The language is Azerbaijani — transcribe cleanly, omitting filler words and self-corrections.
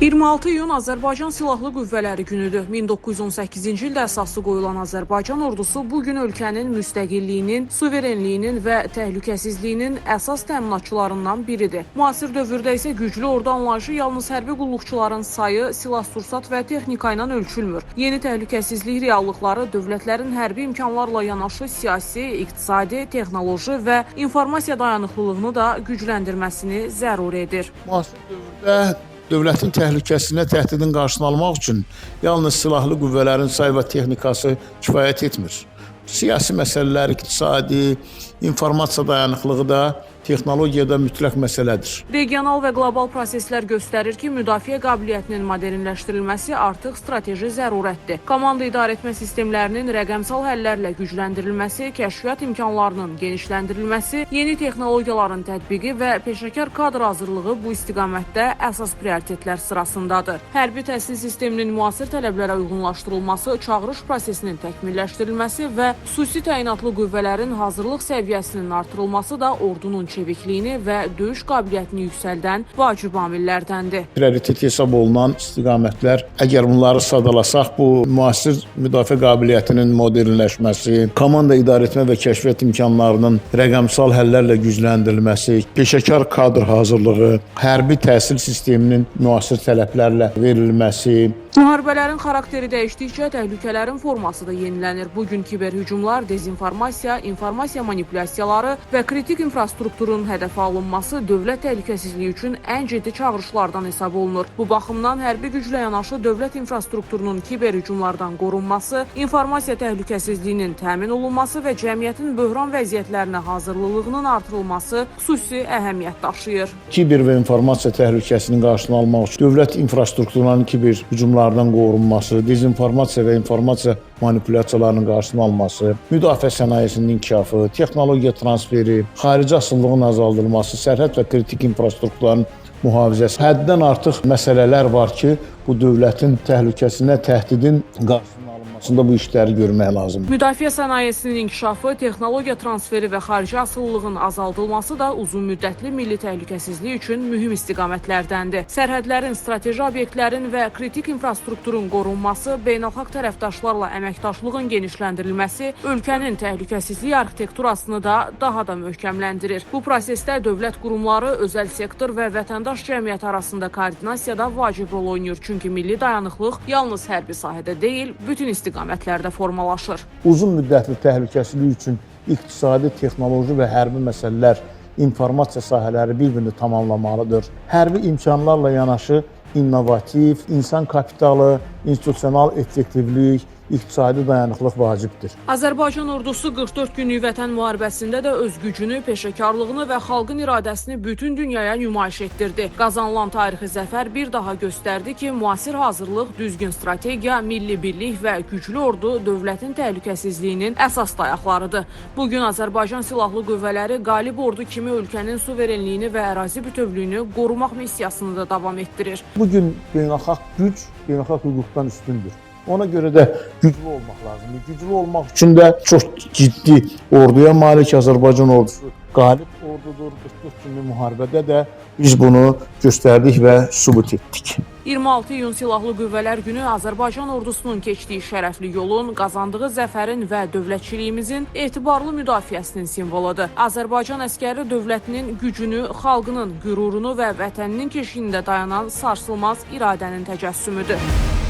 26 iyun Azərbaycan Silahlı Qüvvələri günüdür. 1918-ci ildə əsası qoyulan Azərbaycan ordusu bugün ölkənin müstəqilliyinin, suverenliyinin və təhlükəsizliyinin əsas təminatçılarından biridir. Müasir dövrdə isə güclü ordu anlayışı yalnız hərbi qulluqçuların sayı, silah-sursat və texnika ilə ölçülmür. Yeni təhlükəsizlik reallıqları dövlətlərin hərbi imkanlarla yanaşı siyasi, iqtisadi, texnoloji və informasiya dayanıqlılığını da gücləndirməsini zəruri edir. Müasir dövrdə dövlətin təhlükəsizliyinə təhdidin qarşısını almaq üçün yalnız silahlı qüvvələrin sayı və texnikası kifayət etmir. Siyasi məsələlər, iqtisadi, informasiya dayanıqlığı da texnologiyada mütləq məsələdir. Regional və qlobal proseslər göstərir ki, müdafiə qabiliyyətinin modernləşdirilməsi artıq strateji zərurətdir. Komanda idarəetmə sistemlərinin rəqəmsal həllərlə gücləndirilməsi, kəşfiyyat imkanlarının genişləndirilməsi, yeni texnologiyaların tətbiqi və peşəkar kadr hazırlığı bu istiqamətdə əsas prioritetlər sırasındadır. Hərbi təhsil sisteminin müasir tələblərə uyğunlaşdırılması, çağırış prosesinin təkmilləşdirilməsi və xüsusi təyinatlı qüvvələrin hazırlıq səviyyəsinin artırılması da ordunun çevikliyini və döyüş qabiliyyətini yüksəldən vacib amillərdəndir. Prioritet hesab olunan istiqamətlər, əgər bunları sadalasaq, bu müasir müdafiə qabiliyyətinin modernləşməsi, komanda idarəetmə və kəşfiyyat imkanlarının rəqəmsal həllərlə gücləndirilməsi, peşəkar kadr hazırlığı, hərbi təhsil sisteminin müasir tələblərlə verilməsi. Müharibələrin xarakteri dəyişdikcə təhlükələrin forması da yenilənir. Bugün kiber hücumlar, dezinformasiya, informasiya manipulyasiyaları və kritik infrastrukturun hədəfə alınması dövlət təhlükəsizliyi üçün ən ciddi çağırışlardan hesab olunur. Bu baxımdan hərbi güclə yanaşı dövlət infrastrukturunun kiber hücumlardan qorunması, informasiya təhlükəsizliyinin təmin olunması və cəmiyyətin böhran vəziyyətlərinə hazırlılığının artırılması xüsusi əhəmiyyət daşıyır. Kiber və informasiya təhlükəsinin qarşısını almaq üçün dövlət infrastrukturunun kiber hücumlardan qorunması, dezinformasiya və informasiya manipulyasiyalarının qarşısını alması, müdafiə sənayesinin inkişafı, texnologiya transferi, xarici asıllığın azaldılması, sərhəd və kritik infrastrukturların mühafizəsi. Həddən artıq məsələlər var ki, bu dövlətin təhlükəsinə təhdidin qarşısını alınmasında bu işləri görmək lazımdır. Müdafiə sənayesinin inkişafı, texnologiya transferi və xarici asıllığın azaldılması da uzun müddətli milli təhlükəsizlik üçün mühüm istiqamətlərdəndir. Sərhədlərin, strateji obyektlərin və kritik infrastrukturun qorunması, beynəlxalq tərəfdaşlarla əməkdaşlığın genişləndirilməsi ölkənin təhlükəsizlik arxitekturasını da daha da möhkəmləndirir. Bu prosesdə dövlət qurumları, özəl sektor və vətəndaş cəmiyyəti arasında koordinasiyada vacib rol oynayır. Çünki milli dayanıqlıq yalnız hərbi sahədə deyil, bütün istiqamətlərdə formalaşır. Uzun müddətli təhlükəsizlik üçün iqtisadi, texnoloji və hərbi məsələlər, informasiya sahələri bir-birini tamamlamalıdır. Hərbi imkanlarla yanaşı innovativ, insan kapitalı, institusional effektivlik, iqtisadi dayanıqlıq vacibdir. Azərbaycan ordusu 44 günlük vətən müharibəsində də öz gücünü, peşəkarlığını və xalqın iradəsini bütün dünyaya nümayiş etdirdi. Qazanılan tarixi zəfər bir daha göstərdi ki, müasir hazırlıq, düzgün strategiya, milli birlik və güclü ordu dövlətin təhlükəsizliyinin əsas dayaqlarıdır. Bugün Azərbaycan Silahlı Qüvvələri qalib ordu kimi ölkənin suverenliyini və ərazi bütövlüyünü qorumaq missiyasını da davam etdirir. Bugün beynəlxalq güc, beynəlxalq hüquqdan üstündür. Ona görə də güclü olmaq lazımdır. Güclü olmaq üçün də çox ciddi orduya malik Azərbaycan ordusu qalib ordudur. 44 günlük müharibədə də biz bunu göstərdik və sübut etdik. 26 iyun Silahlı Qüvvələr günü Azərbaycan ordusunun keçdiyi şərəfli yolun, qazandığı zəfərin və dövlətçiliyimizin etibarlı müdafiəsinin simvoludur. Azərbaycan əskəri dövlətinin gücünü, xalqının qürurunu və vətəninin keşiyində dayanan sarsılmaz iradənin təcəssümüdür.